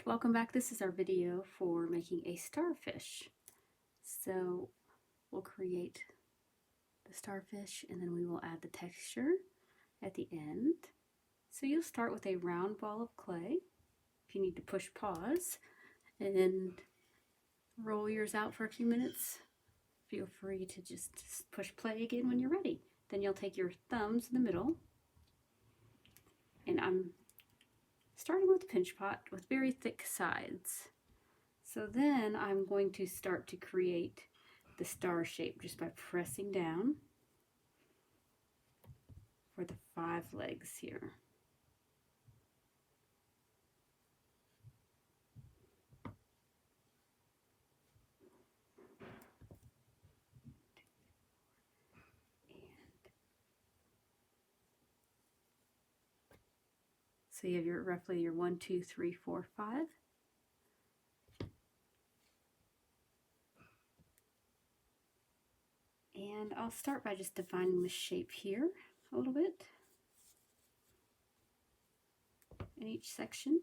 Alright, welcome back. This is our video for making a starfish. So we'll create the starfish and then we will add the texture at the end. So you'll start with a round ball of clay. If you need to push pause and roll yours out for a few minutes, feel free to just push play again when you're ready. Then you'll take your thumbs in the middle, and I'm starting with a pinch pot with very thick sides. So then I'm going to start to create the star shape just by pressing down for the 5 legs here. So you have your roughly your 1, 2, 3, 4, 5. And I'll start by just defining the shape here a little bit in each section.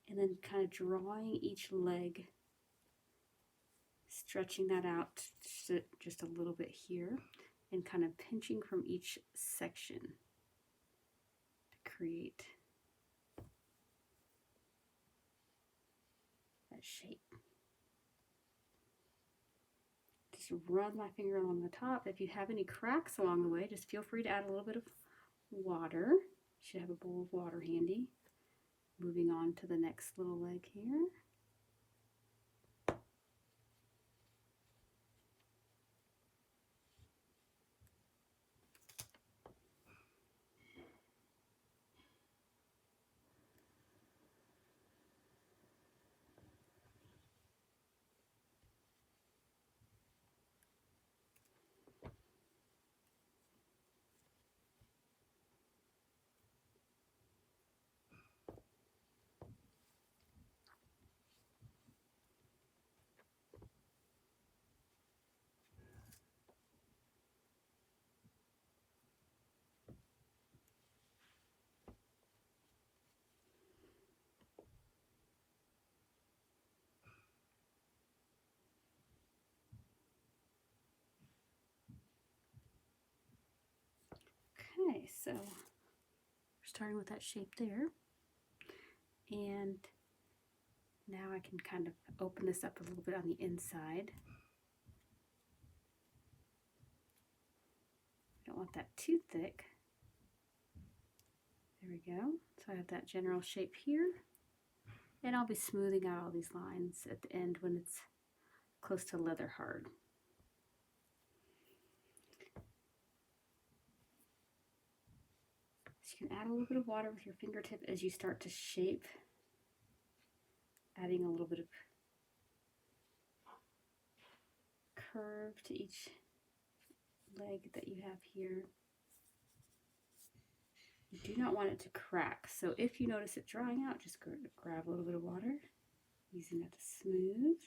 And then kind of drawing each leg, stretching that out just a little bit here, and kind of pinching from each section to create that shape. Just run my finger along the top. If you have any cracks along the way, just feel free to add a little bit of water. You should have a bowl of water handy. Moving on to the next little leg here. Okay, so we're starting with that shape there. And now I can kind of open this up a little bit on the inside. I don't want that too thick. There we go. So I have that general shape here. And I'll be smoothing out all these lines at the end when it's close to leather hard. So you can add a little bit of water with your fingertip as you start to shape, adding a little bit of curve to each leg that you have here. You do not want it to crack, so if you notice it drying out, just grab a little bit of water, using that to smooth.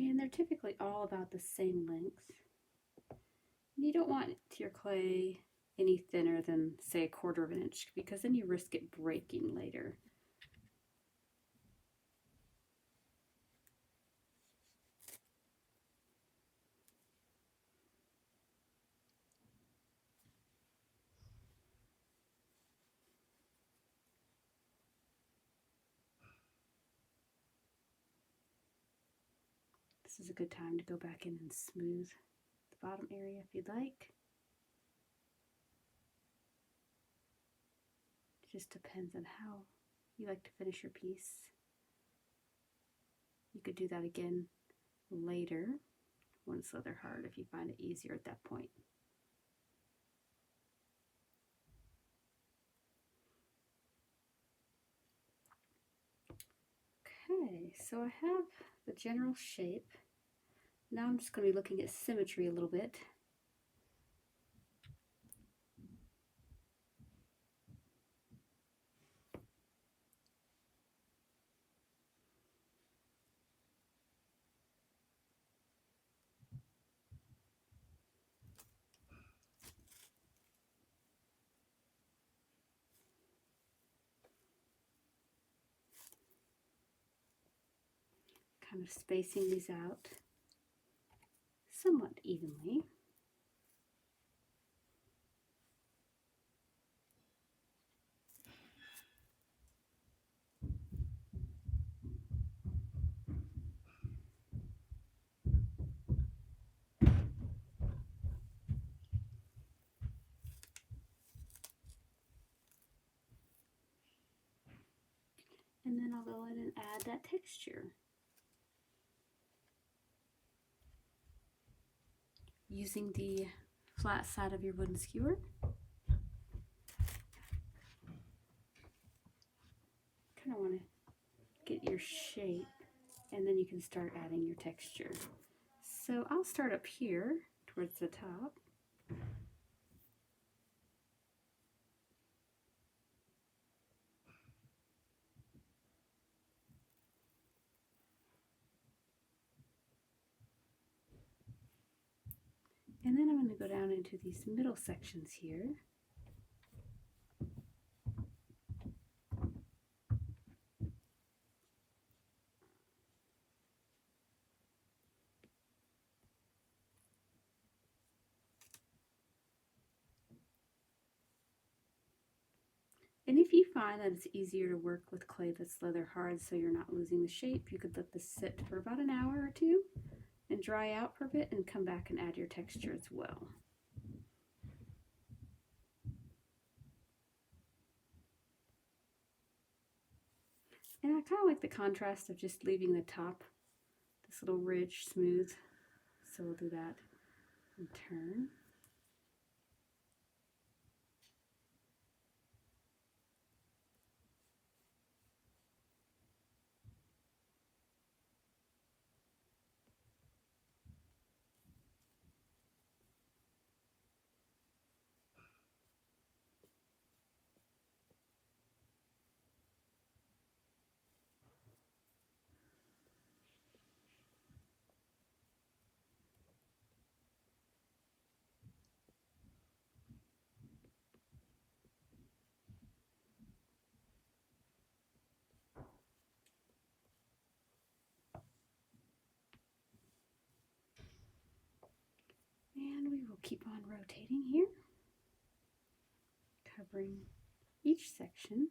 And they're typically all about the same length. And you don't want your clay any thinner than, say, 1/4 of an inch, because then you risk it breaking later. This is a good time to go back in and smooth the bottom area if you'd like. It just depends on how you like to finish your piece. You could do that again later when it's leather hard if you find it easier at that point. Okay, so I have the general shape. Now I'm just going to be looking at symmetry a little bit. Kind of spacing these out somewhat evenly. And then I'll go in and add that texture. Using the flat side of your wooden skewer. Kind of want to get your shape, and then you can start adding your texture. So I'll start up here towards the top. And then I'm going to go down into these middle sections here. And if you find that it's easier to work with clay that's leather hard so you're not losing the shape, you could let this sit for about an hour or two and dry out for a bit and come back and add your texture as well. And I kind of like the contrast of just leaving the top, this little ridge, smooth. So we'll do that and turn. And we will keep on rotating here, covering each section.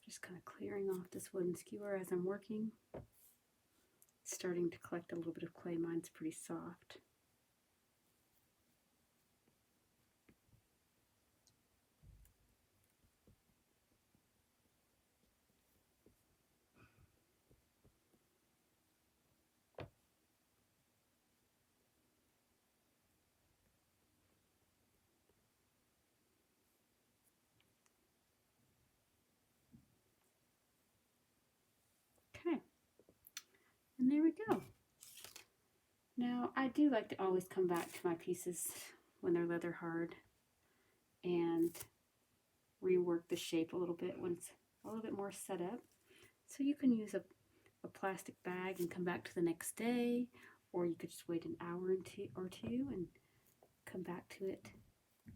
Just kind of clearing off this wooden skewer as I'm working. It's starting to collect a little bit of clay. Mine's pretty soft. Okay, and there we go. Now, I do like to always come back to my pieces when they're leather hard and rework the shape a little bit when it's a little bit more set up. So you can use a plastic bag and come back to the next day, or you could just wait an hour or two and come back to it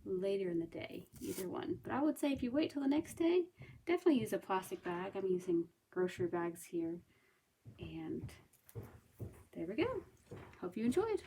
later in the day, either one. But I would say if you wait till the next day, definitely use a plastic bag. I'm using grocery bags here. And there we go. Hope you enjoyed.